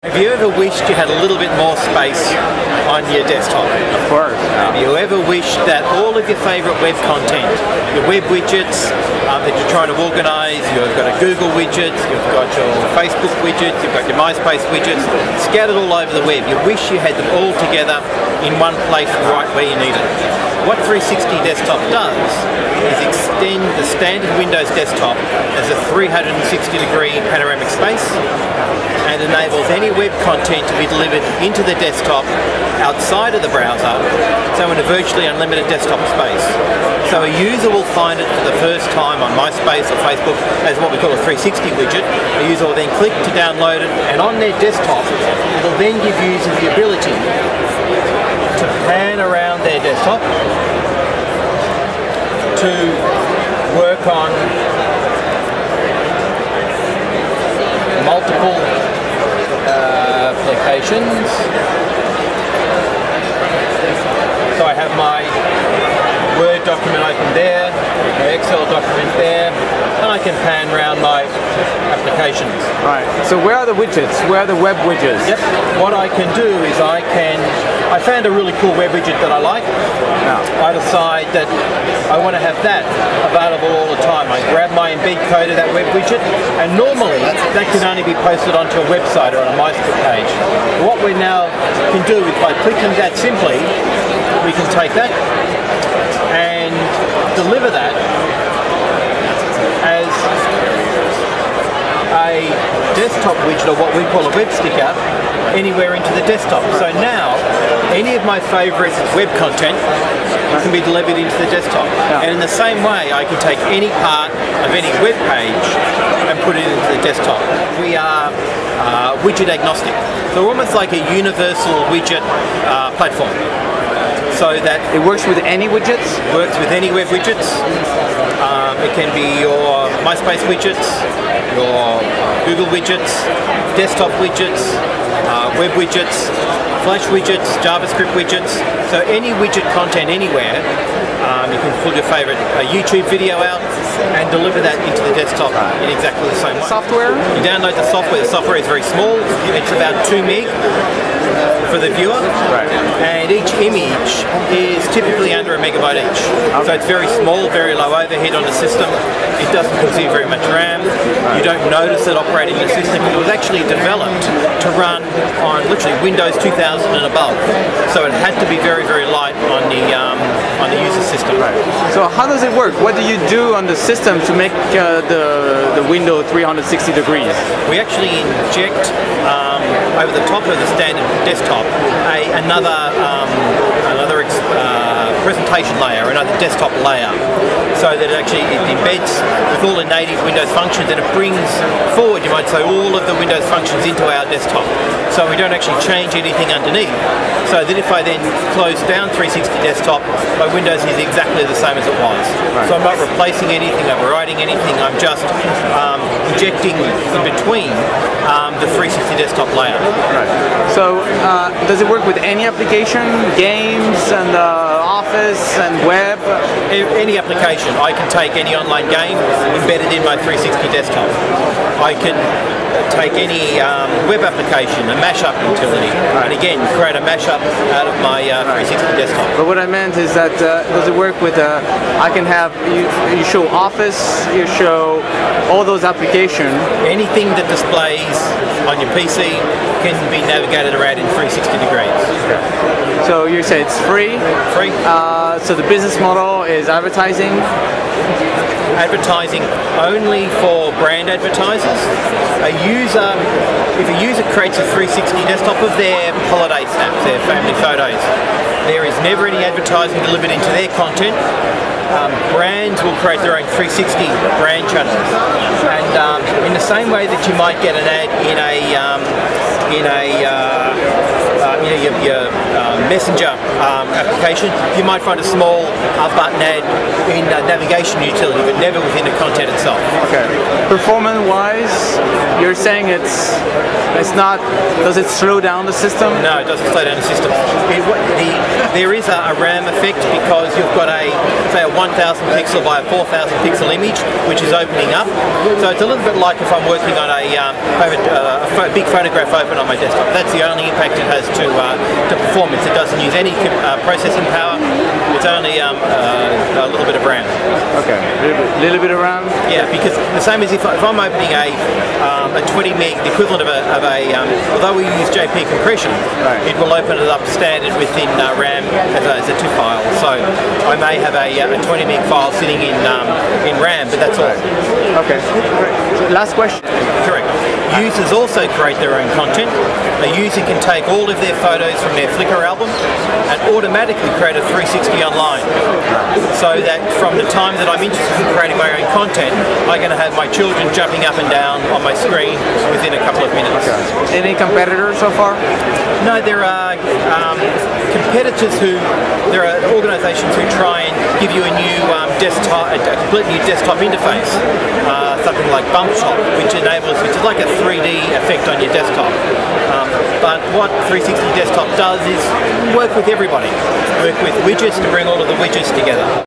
Have you ever wished you had a little bit more space on your desktop? Of course. Have you ever wished that all of your favourite web content, your web widgets that you're trying to organise, you've got a Google widget, you've got your Facebook widgets, you've got your MySpace widgets, scattered all over the web. You wish you had them all together in one place right where you need it. What 360 Desktop does is extend the standard Windows desktop as a 360-degree panoramic space and enables any web content to be delivered into the desktop outside of the browser, so in a virtually unlimited desktop space. So a user will find it for the first time on MySpace or Facebook as what we call a 360 widget. The user will then click to download it, and on their desktop it will then give users the ability to pan around their desktop to work on multiple applications. So I have my Word document open there, my Excel document there, and I can pan around my applications. Right. So where are the widgets? Where are the web widgets? Yep. What I can do is I found a really cool web widget that I like. I decide that I want to have that available all the time. I grab my embed code of that web widget, and normally that can only be posted onto a website or on a MySpace page. What we now can do is by clicking that simply, we can take that and deliver that as a desktop widget, or what we call a web sticker, anywhere into the desktop. So now any of my favourite web content can be delivered into the desktop. And in the same way, I can take any part of any web page and put it into the desktop. We are widget agnostic. So we're almost like a universal widget platform. So that it works with any widgets? Works with any web widgets. It can be your MySpace widgets, your Google widgets, desktop widgets, web widgets, Flash widgets, JavaScript widgets. So any widget content anywhere, you can pull your favourite YouTube video out and deliver that into the desktop in exactly the same way. Software? You download the software. The software is very small. It's about 2 meg for the viewer, and each image is typically under a megabyte each. So it's very small, very low overhead on the system. It doesn't consume very much RAM. You don't notice it operating the system. It was actually developed to run on literally Windows 2000 and above. So it had to be very, very light on the user system. So how does it work? What do you do on the system to make the window 360 degrees? We actually inject over the top of the standard desktop another presentation layer, another desktop layer, so that it embeds with all the native Windows functions, and it brings forward, you might say, all of the Windows functions into our desktop. So we don't actually change anything underneath. So that if I then close down 360 Desktop, my Windows is exactly the same as it was. So I'm not replacing anything, overriding anything, I'm just injecting in between the 360 Desktop layer. So does it work with any application, games and Office and web? Any application. I can take any online game embedded in my 360 Desktop. I can take any web application, a mashup utility, and again create a mashup out of my 360 Desktop. But what I meant is that does it work with I can have you show Office, you show all those applications. Anything that displays on your PC can be navigated around in 360 degrees. So you say it's free? Free. So the business model is advertising? Advertising only for brand advertisers. If a user creates a 360 desktop of their holiday snaps, their family photos, there is never any advertising delivered into their content. Brands will create their own 360 brand channels, and in the same way that you might get an ad in your Messenger application, you might find a small button ad in a navigation utility, but never within the content itself. Okay. Performance-wise, you're saying it's not. Does it slow down the system? No, it doesn't slow down the system. There is a RAM effect because you've got say a 1000 pixel by a 4000 pixel image, which is opening up. So it's a little bit like if I'm working on a big photograph open on my desktop. That's the only impact it has to performance. It doesn't use any processing power. It's only a little bit of RAM. Okay, little bit of RAM. Yeah, because the same as if I'm opening a 20 meg, the equivalent of although we use JP compression, right, it will open it up standard within RAM as a TIFF file. So I may have a 20 meg file sitting in RAM, but that's all. Okay. So last question. Correct. Users also create their own content. A user can take all of their photos from their Flickr album and automatically create a 360 online. So that from the time that I'm interested in creating my own content, I'm going to have my children jumping up and down on my screen within a couple of minutes. Okay. Any competitors so far? No, there are competitors there are organisations who try and give you a new desktop, a completely new desktop interface. Something like BumpShot, which is like a 3D effect on your desktop. But what 360 Desktop does is work with everybody, work with widgets to bring all of the widgets together.